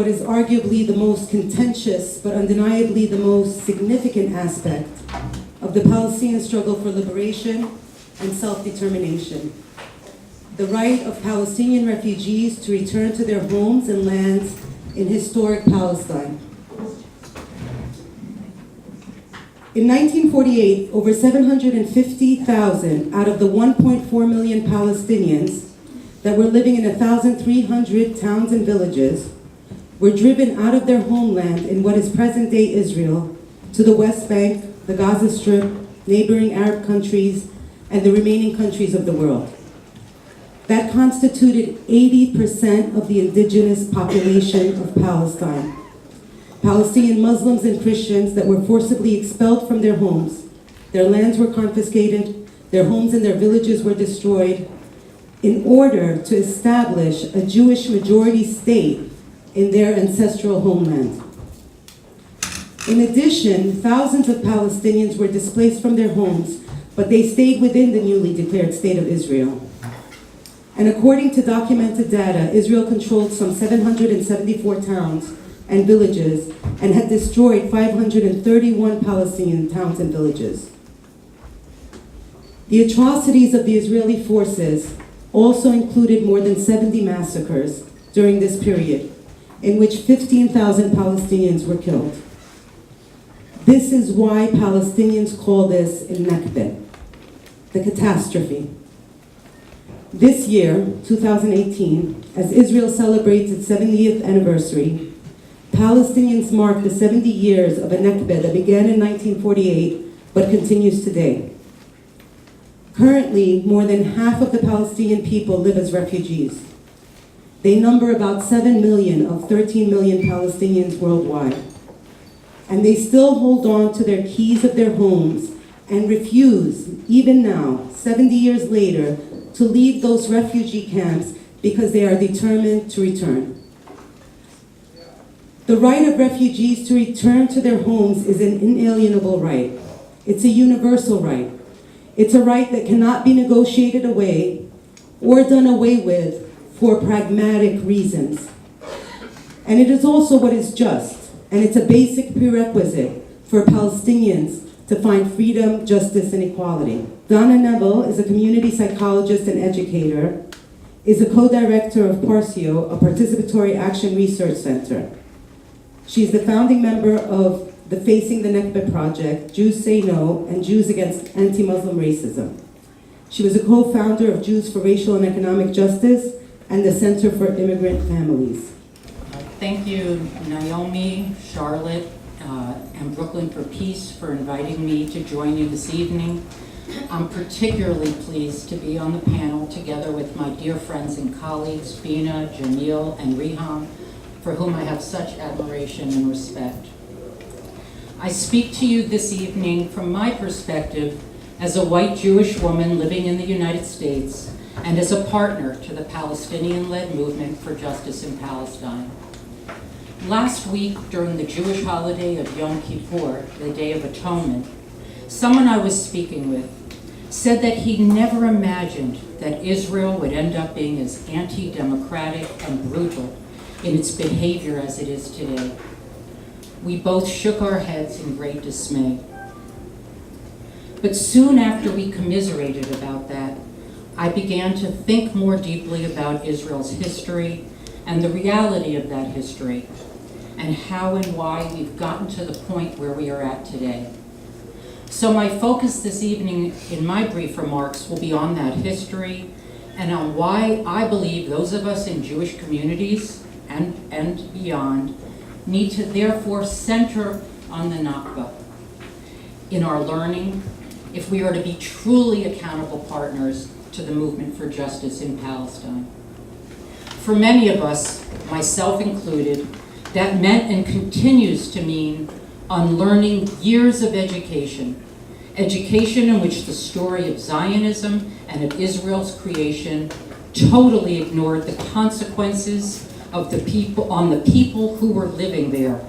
what is arguably the most contentious, but undeniably the most significant aspect of the Palestinian struggle for liberation and self-determination: the right of Palestinian refugees to return to their homes and lands in historic Palestine. In 1948, over 750,000 out of the 1.4 million Palestinians that were living in 1,300 towns and villages were driven out of their homeland in what is present-day Israel to the West Bank, the Gaza Strip, neighboring Arab countries, and the remaining countries of the world. That constituted 80% of the indigenous population of Palestine. Palestinian Muslims and Christians that were forcibly expelled from their homes. Their lands were confiscated, their homes and their villages were destroyed in order to establish a Jewish majority state in their ancestral homeland. In addition, thousands of Palestinians were displaced from their homes, but they stayed within the newly declared State of Israel. And according to documented data, Israel controlled some 774 towns and villages and had destroyed 531 Palestinian towns and villages. The atrocities of the Israeli forces also included more than 70 massacres during this period, in which 15,000 Palestinians were killed. This is why Palestinians call this Nakba, the catastrophe. This year, 2018, as Israel celebrates its 70th anniversary, Palestinians mark the 70 years of a Nakba that began in 1948 but continues today. Currently, more than half of the Palestinian people live as refugees. They number about 7 million of 13 million Palestinians worldwide. And they still hold on to their keys of their homes and refuse, even now, 70 years later, to leave those refugee camps because they are determined to return. The right of refugees to return to their homes is an inalienable right. It's a universal right. It's a right that cannot be negotiated away or done away with for pragmatic reasons. And it is also what is just, and it's a basic prerequisite for Palestinians to find freedom, justice, and equality. Donna Nevel is a community psychologist and educator, is a co-director of Parcio, a participatory action research center. She's the founding member of the Facing the Nakba Project, Jews Say No, and Jews Against Anti-Muslim Racism. She was a co-founder of Jews for Racial and Economic Justice and the Center for Immigrant Families. Thank you, Naomi, Charlotte, and Brooklyn for Peace for inviting me to join you this evening. I'm particularly pleased to be on the panel together with my dear friends and colleagues, Bina, Jamil, and Riham, for whom I have such admiration and respect. I speak to you this evening from my perspective as a white Jewish woman living in the United States and as a partner to the Palestinian-led movement for justice in Palestine. Last week, during the Jewish holiday of Yom Kippur, the Day of Atonement, someone I was speaking with said that he never imagined that Israel would end up being as anti-democratic and brutal in its behavior as it is today. We both shook our heads in great dismay. But soon after we commiserated about that, I began to think more deeply about Israel's history and the reality of that history, and how and why we've gotten to the point where we are at today. So my focus this evening in my brief remarks will be on that history and on why I believe those of us in Jewish communities and beyond need to therefore center on the Nakba in our learning if we are to be truly accountable partners to the movement for justice in Palestine. For many of us, myself included, that meant and continues to mean unlearning years of education in which the story of Zionism and of Israel's creation totally ignored the consequences of the people on the people who were living there,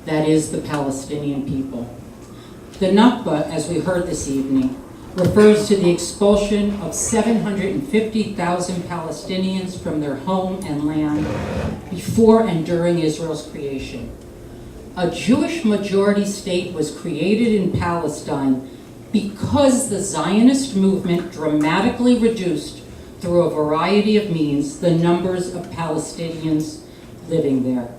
that is, the Palestinian people. The Nakba, as we heard this evening, refers to the expulsion of 750,000 Palestinians from their home and land before and during Israel's creation. A Jewish majority state was created in Palestine because the Zionist movement dramatically reduced, through a variety of means, the numbers of Palestinians living there.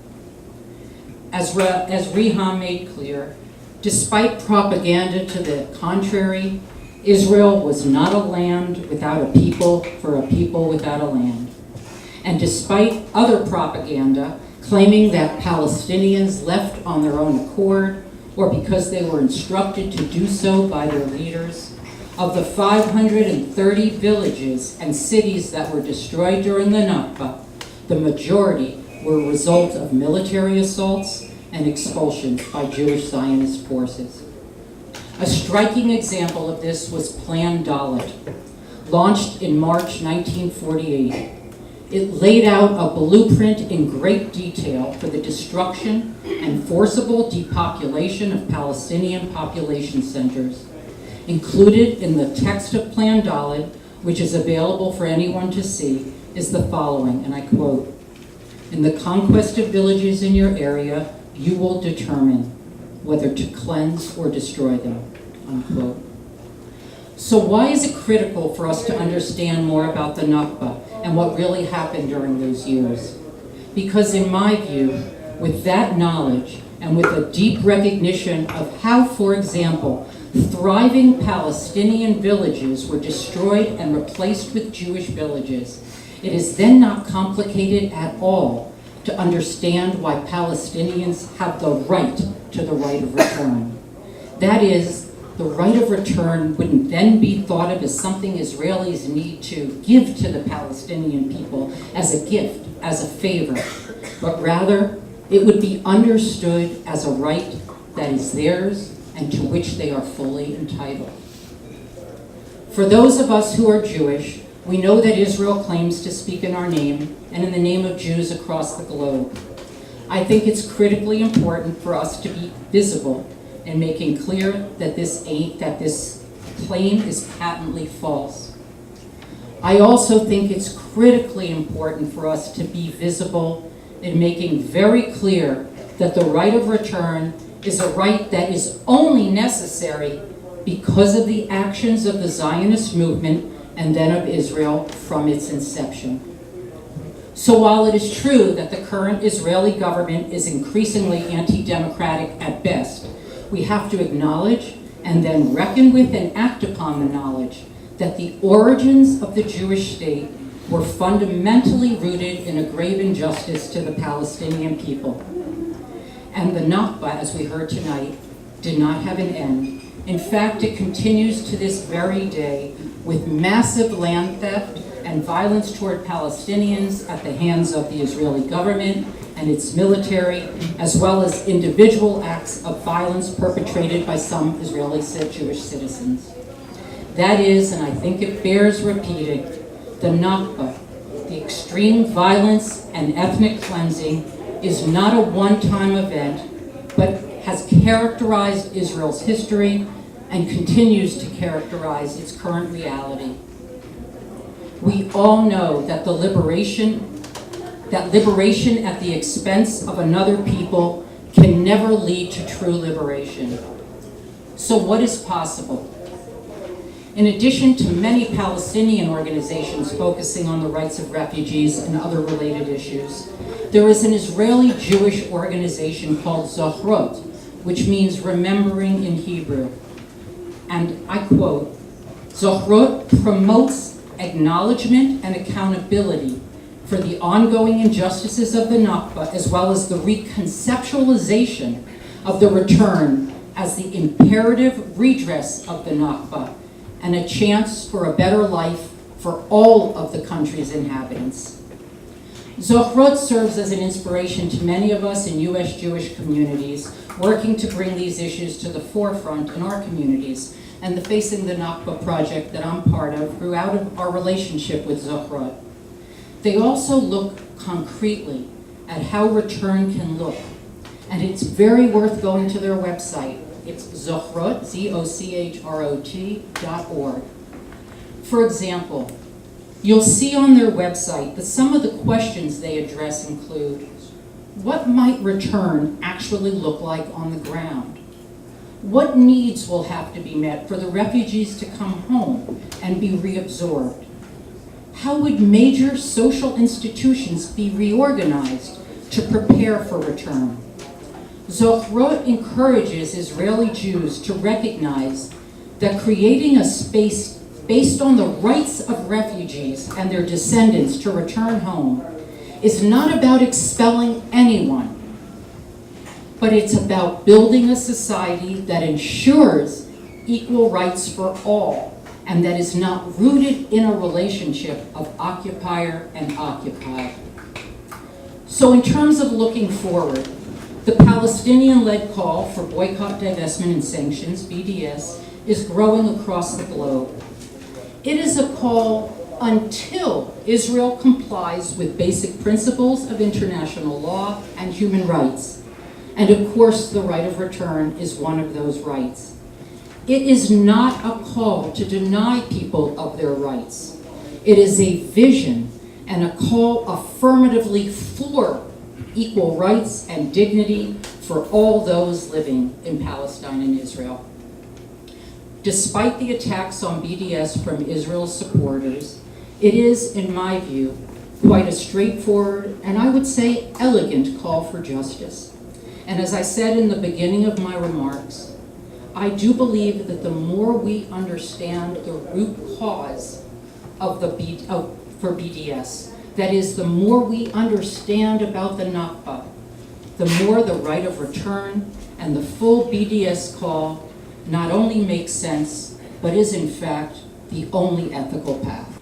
As Riham made clear, despite propaganda to the contrary, Israel was not a land without a people for a people without a land. And despite other propaganda claiming that Palestinians left on their own accord or because they were instructed to do so by their leaders, of the 530 villages and cities that were destroyed during the Nakba, the majority were a result of military assaults and expulsions by Jewish Zionist forces. A striking example of this was Plan Dalet, launched in March 1948. It laid out a blueprint in great detail for the destruction and forcible depopulation of Palestinian population centers. Included in the text of Plan Dalet, which is available for anyone to see, is the following, and I quote, "In the conquest of villages in your area, you will determine whether to cleanse or destroy them," unquote. So why is it critical for us to understand more about the Nakba and what really happened during those years? Because in my view, with that knowledge and with a deep recognition of how, for example, thriving Palestinian villages were destroyed and replaced with Jewish villages, it is then not complicated at all to understand why Palestinians have the right to the right of return. That is, the right of return wouldn't then be thought of as something Israelis need to give to the Palestinian people as a gift, as a favor, but rather it would be understood as a right that is theirs and to which they are fully entitled. For those of us who are Jewish, we know that Israel claims to speak in our name and in the name of Jews across the globe. I think it's critically important for us to be visible in making clear that this claim is patently false. I also think it's critically important for us to be visible in making very clear that the right of return is a right that is only necessary because of the actions of the Zionist movement and then of Israel from its inception. So while it is true that the current Israeli government is increasingly anti-democratic at best, we have to acknowledge and then reckon with and act upon the knowledge that the origins of the Jewish state were fundamentally rooted in a grave injustice to the Palestinian people. And the Nakba, as we heard tonight, did not have an end. In fact, it continues to this very day with massive land theft and violence toward Palestinians at the hands of the Israeli government and its military, as well as individual acts of violence perpetrated by some Israeli Jewish citizens. That is, and I think it bears repeating, the Nakba, the extreme violence and ethnic cleansing, is not a one-time event, but has characterized Israel's history and continues to characterize its current reality. We all know that liberation at the expense of another people can never lead to true liberation. So what is possible? In addition to many Palestinian organizations focusing on the rights of refugees and other related issues, there is an Israeli Jewish organization called Zochrot, which means remembering in Hebrew. And I quote, "Zochrot promotes acknowledgement and accountability for the ongoing injustices of the Nakba, as well as the reconceptualization of the return as the imperative redress of the Nakba and a chance for a better life for all of the country's inhabitants." Zochrot serves as an inspiration to many of us in U.S. Jewish communities working to bring these issues to the forefront in our communities, and the Facing the Nakba project that I'm part of grew out of our relationship with Zochrot. They also look concretely at how return can look, and it's very worth going to their website, It's Zochrot, ZOCHROT.org. For example, you'll see on their website that some of the questions they address include, what might return actually look like on the ground? What needs will have to be met for the refugees to come home and be reabsorbed? How would major social institutions be reorganized to prepare for return? Zochrot encourages Israeli Jews to recognize that creating a space based on the rights of refugees and their descendants to return home is not about expelling anyone, but it's about building a society that ensures equal rights for all and that is not rooted in a relationship of occupier and occupied. So in terms of looking forward, the Palestinian-led call for boycott, divestment, and sanctions, BDS, is growing across the globe. It is a call until Israel complies with basic principles of international law and human rights. And of course, the right of return is one of those rights. It is not a call to deny people of their rights. It is a vision and a call affirmatively for equal rights and dignity for all those living in Palestine and Israel. Despite the attacks on BDS from Israel's supporters, it is, in my view, quite a straightforward and I would say elegant call for justice. And as I said in the beginning of my remarks, I do believe that the more we understand the root cause of for BDS, that is, the more we understand about the Nakba, the more the right of return and the full BDS call not only makes sense, but is in fact the only ethical path.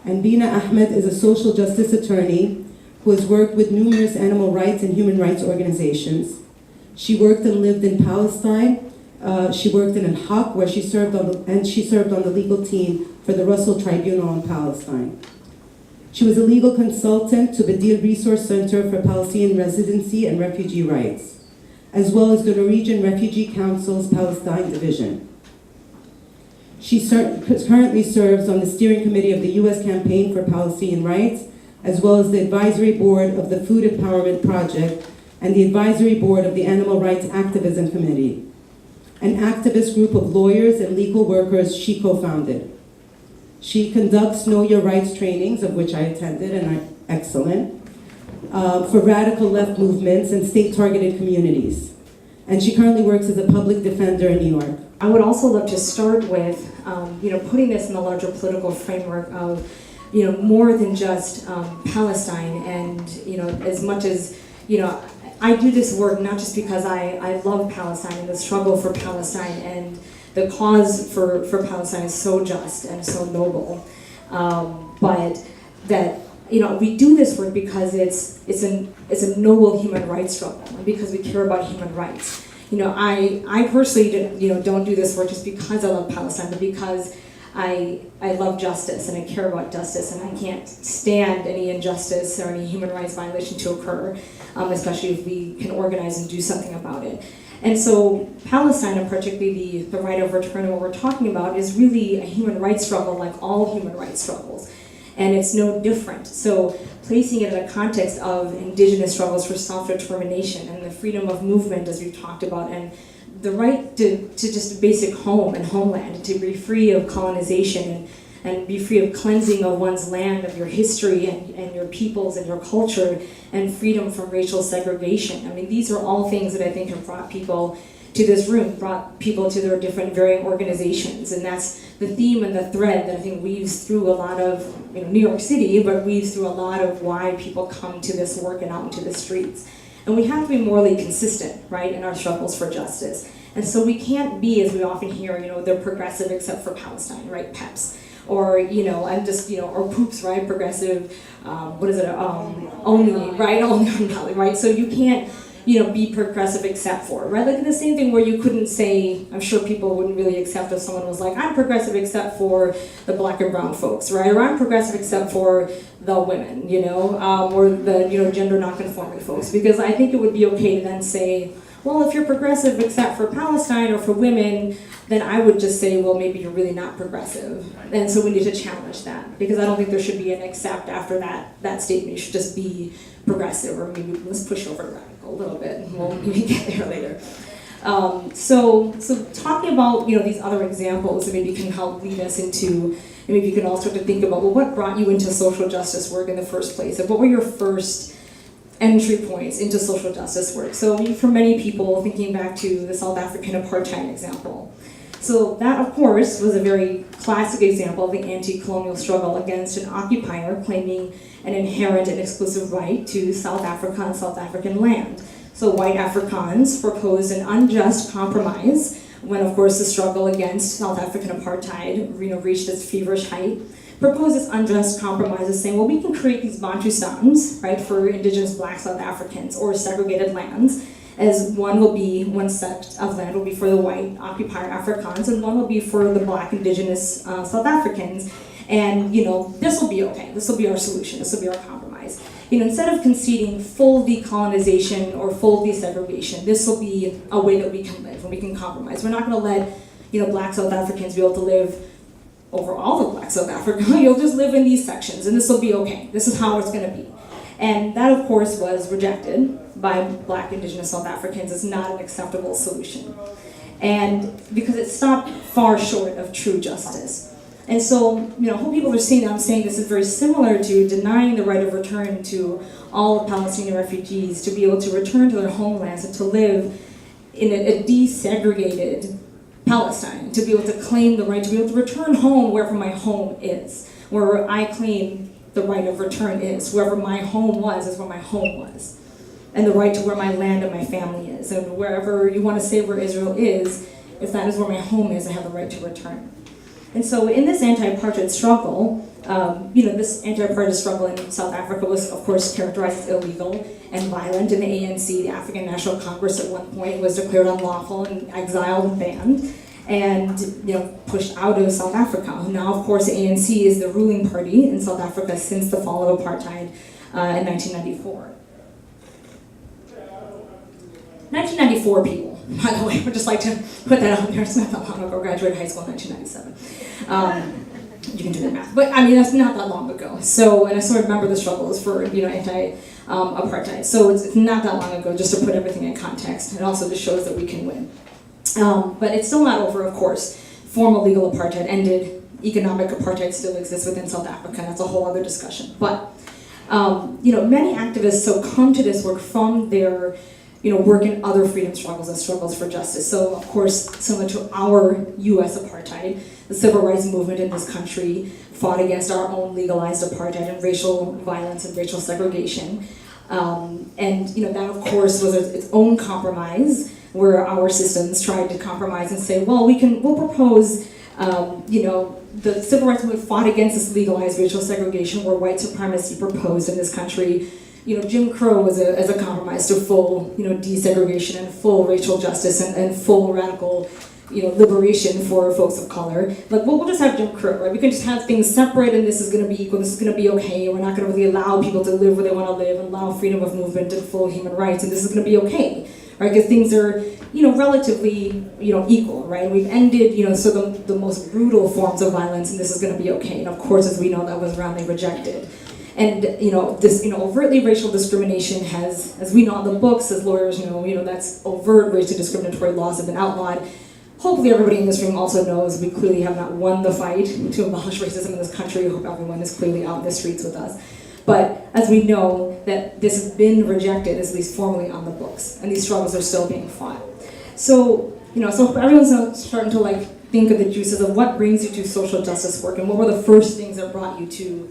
And Bina Ahmad is a social justice attorney who has worked with numerous animal rights and human rights organizations. She worked and lived in Palestine. She worked in Al-Haq, where she served on the legal team for the Russell Tribunal in Palestine. She was a legal consultant to Badil Resource Center for Palestinian Residency and Refugee Rights, as well as the Norwegian Refugee Council's Palestine Division. She currently serves on the steering committee of the U.S. Campaign for Palestinian Rights, as well as the advisory board of the Food Empowerment Project and the advisory board of the Animal Rights Activism Committee, an activist group of lawyers and legal workers she co-founded. She conducts Know Your Rights trainings, of which I attended and are excellent, for radical left movements and state-targeted communities. And she currently works as a public defender in New York. I would also love to start with, putting this in the larger political framework of, more than just Palestine. And, as much as, I do this work not just because I love Palestine and the struggle for Palestine, and the cause for Palestine is so just and so noble, but that we do this work because it's a noble human rights struggle, and because we care about human rights. I personally don't do this work just because I love Palestine, but because I love justice and I care about justice, and I can't stand any injustice or any human rights violation to occur, especially if we can organize and do something about it. And so Palestine, and particularly the right of return and what we're talking about, is really a human rights struggle like all human rights struggles. And it's no different. So placing it in a context of indigenous struggles for self-determination and the freedom of movement, as we've talked about, and the right to just a basic home and homeland, to be free of colonization and be free of cleansing of one's land, of your history and your peoples and your culture, and freedom from racial segregation. I mean, these are all things that I think have brought people to this room, brought people to their different varying organizations. And that's the theme and the thread that I think weaves through a lot of New York City, but weaves through a lot of why people come to this work and out into the streets. And we have to be morally consistent, right, in our struggles for justice. And so we can't be, as we often hear, they're progressive except for Palestine, right, PEPs. Or, I'm just, or poops, right, progressive, only, right, only on Palestine, right? So you can't, be progressive except for, right? Like the same thing where you couldn't say, I'm sure people wouldn't really accept if someone was like, I'm progressive except for the black and brown folks, right? Or I'm progressive except for the women, or the, gender non-conforming folks. Because I think it would be okay to then say, well, if you're progressive except for Palestine or for women, then I would just say, well, maybe you're really not progressive. And so we need to challenge that, because I don't think there should be an except after that statement. You should just be progressive, or maybe let's push over to radical a little bit, and we'll maybe get there later. So talking about these other examples maybe can help lead us into, and maybe you can all start to think about, well, what brought you into social justice work in the first place? And what were your first entry points into social justice work? So for many people, thinking back to the South African apartheid example. So that, of course, was a very classic example of the anti-colonial struggle against an occupier claiming an inherent and exclusive right to South Africa and South African land. So white Afrikaans proposed an unjust compromise when, of course, the struggle against South African apartheid reached its feverish height. Proposed this unjust compromise as saying, well, we can create these Bantustans, right, for indigenous black South Africans, or segregated lands, as one set of land will be for the white occupier Afrikaans, and one will be for the black indigenous South Africans. And this will be okay. This will be our solution. This will be our compromise. Instead of conceding full decolonization or full desegregation, this will be a way that we can live and we can compromise. We're not going to let black South Africans be able to live over all of black South Africa. You'll just live in these sections, and this will be okay. This is how it's going to be. And that, of course, was rejected by black indigenous South Africans as not an acceptable solution. And because it stopped far short of true justice. And so, what people are seeing, I'm saying this is very similar to denying the right of return to all of Palestinian refugees to be able to return to their homelands and to live in a desegregated Palestine, to be able to claim the right to be able to return home wherever my home is, where I claim the right of return is. Wherever my home was is where my home was. And the right to where my land and my family is. And wherever you want to say where Israel is, if that is where my home is, I have the right to return. And so in this anti-apartheid struggle, this anti-apartheid struggle in South Africa was, of course, characterized as illegal and violent. In the ANC, the African National Congress, at one point was declared unlawful and exiled and banned, and pushed out of South Africa. Now, of course, the ANC is the ruling party in South Africa since the fall of apartheid in 1994. 1994, people, by the way, I would just like to put that out there. It's not that long ago. I graduated high school in 1997. You can do the math, but that's not that long ago. So, and I sort of remember the struggles for anti-apartheid. So it's not that long ago, just to put everything in context. It also just shows that we can win. But it's still not over, of course. Formal legal apartheid ended. Economic apartheid still exists within South Africa. That's a whole other discussion. But many activists come to this work from their work in other freedom struggles and struggles for justice. So, of course, similar to our U.S. apartheid, the civil rights movement in this country fought against our own legalized apartheid and racial violence and racial segregation. That, of course, was its own compromise, where our systems tried to compromise and say, well, we'll propose, the civil rights movement fought against this legalized racial segregation, where white supremacy proposed in this country. Jim Crow was as a compromise to full, desegregation and full racial justice and full radical, liberation for folks of color. We'll just have Jim Crow, right? We can just have things separate, and this is going to be equal. This is going to be okay. We're not going to really allow people to live where they want to live and allow freedom of movement and full human rights, and this is going to be okay, right? Because things are, relatively, equal, right? We've ended, the most brutal forms of violence, and this is going to be okay. And of course, as we know, that was roundly rejected. And this overtly racial discrimination has, as we know in the books, as lawyers know, that's overt racial discriminatory laws have been outlawed. Hopefully everybody in this room also knows we clearly have not won the fight to abolish racism in this country. I hope everyone is clearly out in the streets with us. But as we know, that this has been rejected, at least formally, on the books, and these struggles are still being fought. So, so everyone's starting to think of the juices of what brings you to social justice work, and what were the first things that brought you to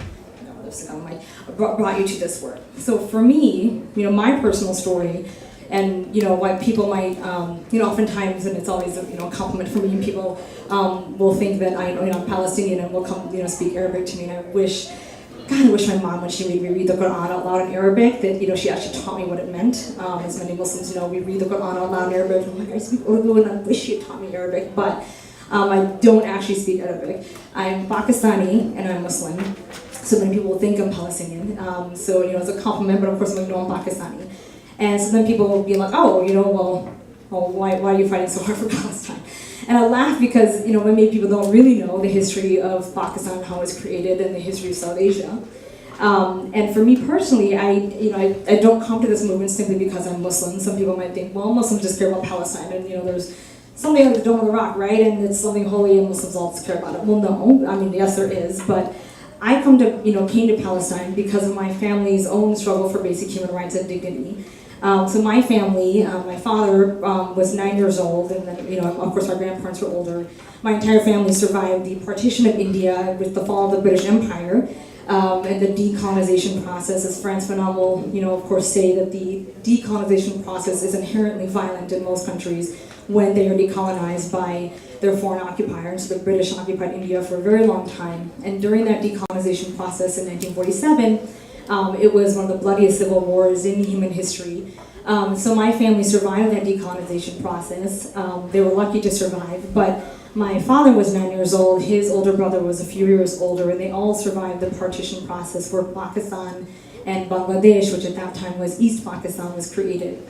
brought you to this work. So for me, my personal story, and why people might, oftentimes, and it's always a compliment for me, people will think that I'm Palestinian and will come, speak Arabic to me, and I wish my mom, when she would read the Quran out loud in Arabic, that she actually taught me what it meant. As many Muslims we read the Quran out loud in Arabic. I'm I speak Urdu, and I wish she had taught me Arabic, but I don't actually speak Arabic. I'm Pakistani and I'm Muslim. So many people think I'm Palestinian. So it's a compliment, but of course I'm Pakistani. And so then people will be like, oh, well, oh, why are you fighting so hard for Palestine? And I laugh because, many people don't really know the history of Pakistan, how it was created, and the history of South Asia. And for me personally, I don't come to this movement simply because I'm Muslim. Some people might think, well, Muslims just care about Palestine, and there's something like the Dome of the Rock, right? And it's something holy, and Muslims all care about it. Well, no, I mean, yes, there is, but I came to Palestine because of my family's own struggle for basic human rights and dignity. So my family, my father was 9 years old, and then, of course, my grandparents were older. My entire family survived the partition of India with the fall of the British Empire, and the decolonization process, as Frantz Fanon will, of course, say that the decolonization process is inherently violent in most countries when they are decolonized by their foreign occupiers. So the British occupied India for a very long time, and during that decolonization process in 1947, it was one of the bloodiest civil wars in human history. So my family survived that decolonization process. They were lucky to survive, but my father was 9 years old, his older brother was a few years older, and they all survived the partition process where Pakistan and Bangladesh, which at that time was East Pakistan, was created.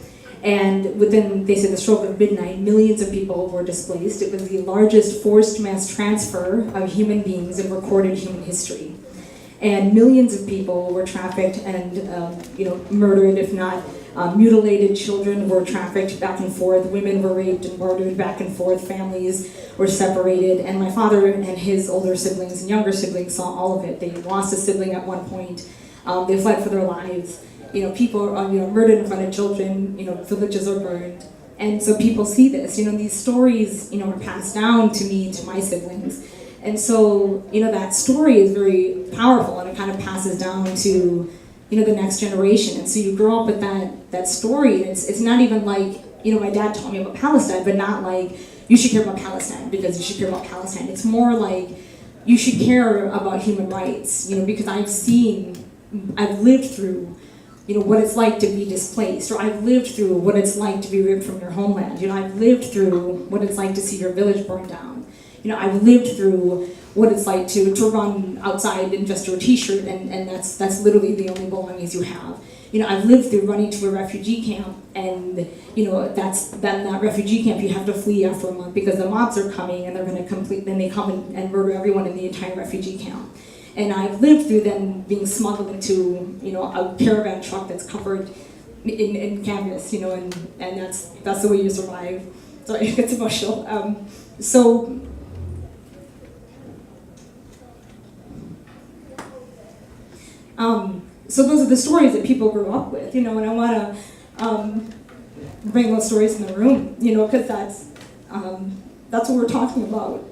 And within, they say, the stroke of midnight, millions of people were displaced. It was the largest forced mass transfer of human beings in recorded human history. And millions of people were trafficked and murdered, if not mutilated. Children were trafficked back and forth. Women were raped and murdered back and forth. Families were separated. And my father and his older siblings and younger siblings saw all of it. They lost a sibling at one point. They fled for their lives. People are murdered in front of children. Villages are burned. And so people see this. These stories are passed down to me, to my siblings. And so, that story is very powerful, and it kind of passes down to, the next generation. And so you grow up with that story, and it's not even like, my dad taught me about Palestine, but not like, you should care about Palestine because you should care about Palestine. It's more like, you should care about human rights, because I've lived through, what it's like to be displaced, or I've lived through what it's like to be ripped from your homeland. I've lived through what it's like to see your village burned down. I've lived through what it's like to run outside in just your t-shirt, and that's literally the only belongings you have. I've lived through running to a refugee camp, and that refugee camp you have to flee after a month because the mobs are coming and they're going to then they come and murder everyone in the entire refugee camp. And I've lived through then being smuggled into a caravan truck that's covered in canvas, and that's the way you survive. So it gets emotional. So those are the stories that people grew up with, and I want to bring those stories in the room, because that's what we're talking about.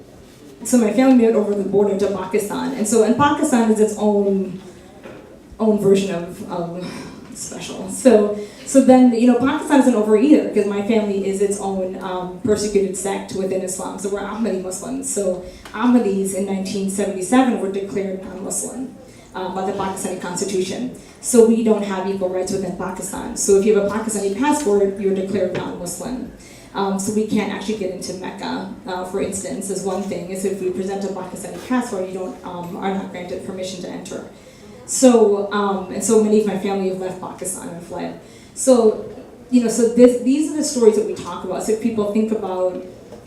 So my family made it over the border to Pakistan, and Pakistan is its own version of special. So then, Pakistan isn't over either, because my family is its own persecuted sect within Islam. So we're Ahmadi Muslims. So Ahmadis in 1977 were declared non-Muslim by the Pakistani constitution. So we don't have equal rights within Pakistan. So if you have a Pakistani passport, you're declared non-Muslim. So we can't actually get into Mecca, for instance, is one thing. Is if we present a Pakistani passport, you are not granted permission to enter. So and so many of my family have left Pakistan and fled. So these are the stories that we talk about. So if people think about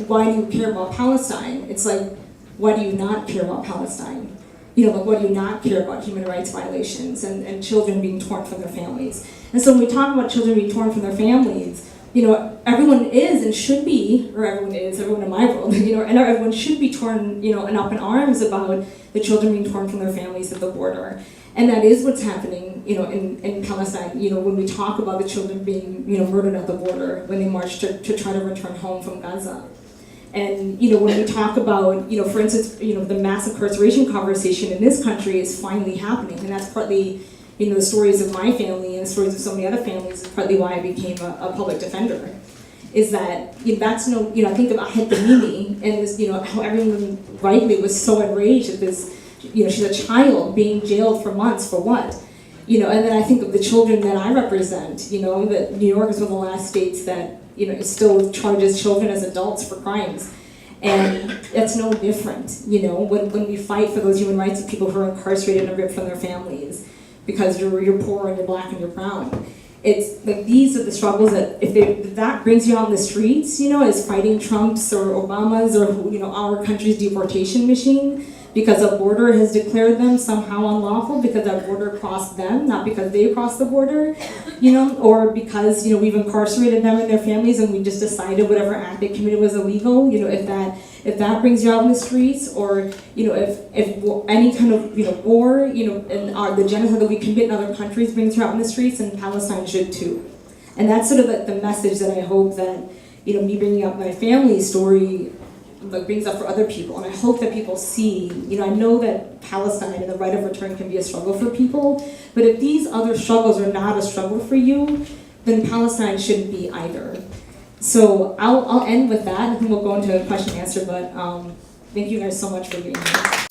why do you care about Palestine, it's like, why do you not care about Palestine? Why do you not care about human rights violations and children being torn from their families? And so when we talk about children being torn from their families, everyone is and should be, or everyone in my world, and everyone should be torn, and up in arms about the children being torn from their families at the border. And that is what's happening, in Palestine, when we talk about the children being, murdered at the border when they march to try to return home from Gaza. And, when we talk about, for instance, the mass incarceration conversation in this country is finally happening, and that's partly, the stories of my family and the stories of so many other families is partly why I became a public defender. Is that, that's I think of Ahed Tamimi, and this, how everyone rightly was so enraged at this, she's a child being jailed for months for what? And then I think of the children that I represent, that New York is one of the last states that, still charges children as adults for crimes. And that's no different, when we fight for those human rights of people who are incarcerated and ripped from their families because you're poor and you're black and you're brown. it's like these are the struggles that if that brings you out in the streets, you know, is fighting Trump's or Obama's or, you know, our country's deportation machine because a border has declared them somehow unlawful because that border crossed them, not because they crossed the border, you know, or because, you know, we've incarcerated them and their families and we just decided whatever act they committed was illegal, you know, if that brings you out in the streets, or, you know, if any kind of, you know, war, you know, and the genocide that we commit in other countries brings you out in the streets, and Palestine should too. And that's sort of like the message that I hope that, you know, me bringing up my family's story like brings up for other people. And I hope that people see, you know, I know that Palestine and the right of return can be a struggle for people, but if these other struggles are not a struggle for you, then Palestine shouldn't be either. So I'll end with that. I think we'll go into a question and answer, but thank you guys so much for being here.